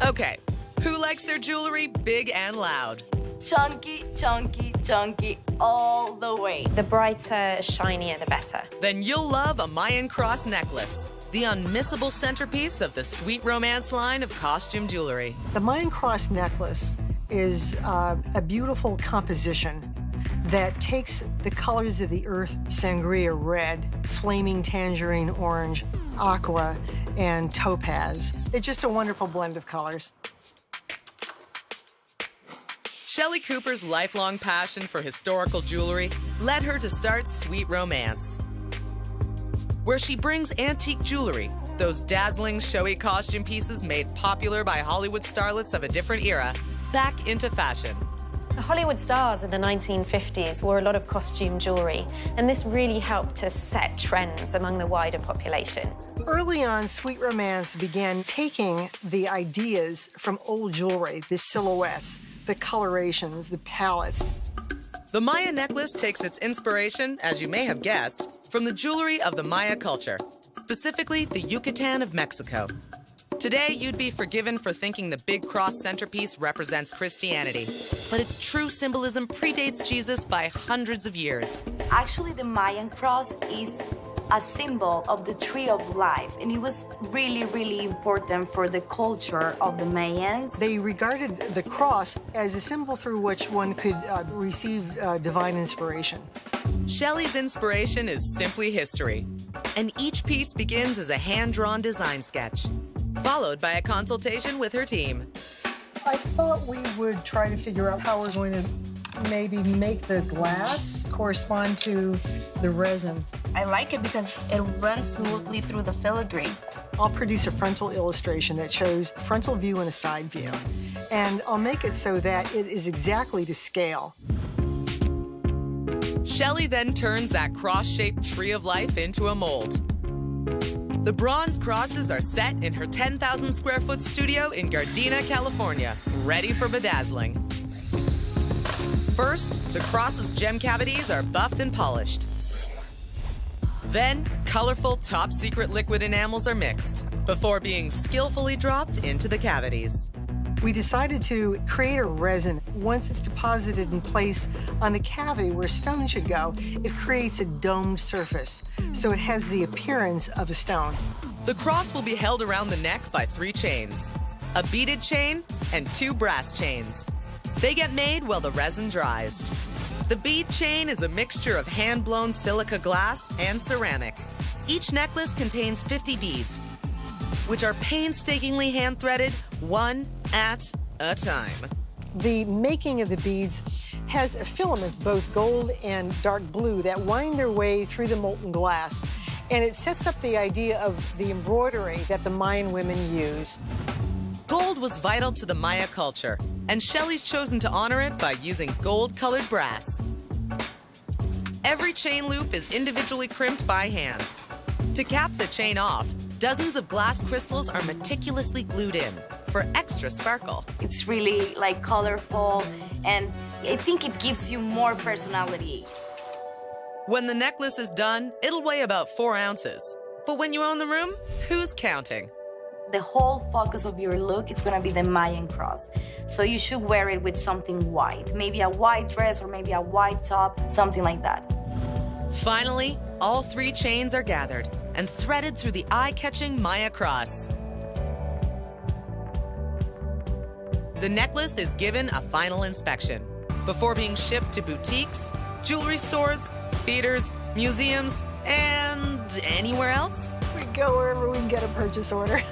Okay, who likes their jewelry big and loud? Chunky, chunky, chunky, all the way. The brighter, shinier, the better. Then you'll love a Mayan cross necklace, the unmissable centerpiece of the Sweet Romance line of costume jewelry. The Mayan cross necklace is a beautiful composition that takes the colors of the earth, sangria red, flaming tangerine orange, aqua, and topaz. It's just a wonderful blend of colors. Shelley Cooper's lifelong passion for historical jewelry led her to start Sweet Romance, where she brings antique jewelry, those dazzling, showy costume pieces made popular by Hollywood starlets of a different era, back into fashion. The Hollywood stars of the 1950s wore a lot of costume jewelry, and this really helped to set trends among the wider population. Early on, Sweet Romance began taking the ideas from old jewelry, the silhouettes, the colorations, the palettes. The Maya necklace takes its inspiration, as you may have guessed, from the jewelry of the Maya culture, specifically the Yucatan of Mexico. Today, you'd be forgiven for thinking the big cross centerpiece represents Christianity, but its true symbolism predates Jesus by hundreds of years. Actually, the Mayan cross is a symbol of the tree of life, and it was really, really important for the culture of the Mayans. They regarded the cross as a symbol through which one could receive divine inspiration. Shelley's inspiration is simply history, and each piece begins as a hand-drawn design sketch, followed by a consultation with her team. I thought we would try to figure out how we're going to maybe make the glass correspond to the resin. I like it because it runs smoothly through the filigree. I'll produce a frontal illustration that shows a frontal view and a side view, and I'll make it so that it is exactly to scale. Shelley then turns that cross-shaped tree of life into a mold. The bronze crosses are set in her 10,000 square foot studio in Gardena, California, ready for bedazzling. First, the cross's gem cavities are buffed and polished. Then, colorful top-secret liquid enamels are mixed before being skillfully dropped into the cavities. We decided to create a resin. Once it's deposited in place on the cavity where stone should go, it creates a domed surface, so it has the appearance of a stone. The cross will be held around the neck by 3 chains, a beaded chain and 2 brass chains. They get made while the resin dries. The bead chain is a mixture of hand-blown silica glass and ceramic. Each necklace contains 50 beads, which are painstakingly hand-threaded, one at a time. The making of the beads has a filament, both gold and dark blue, that wind their way through the molten glass, and it sets up the idea of the embroidery that the Mayan women use. Gold was vital to the Maya culture, and Shelley's chosen to honor it by using gold-colored brass. Every chain loop is individually crimped by hand. To cap the chain off, dozens of glass crystals are meticulously glued in for extra sparkle. It's really like colorful, and I think it gives you more personality. When the necklace is done, it'll weigh about 4 ounces. But when you own the room, who's counting? The whole focus of your look is gonna be the Mayan cross. So you should wear it with something white, maybe a white dress or maybe a white top, something like that. Finally, all 3 chains are gathered and threaded through the eye-catching Maya cross. The necklace is given a final inspection before being shipped to boutiques, jewelry stores, theaters, museums, and anywhere else. We go wherever we can get a purchase order.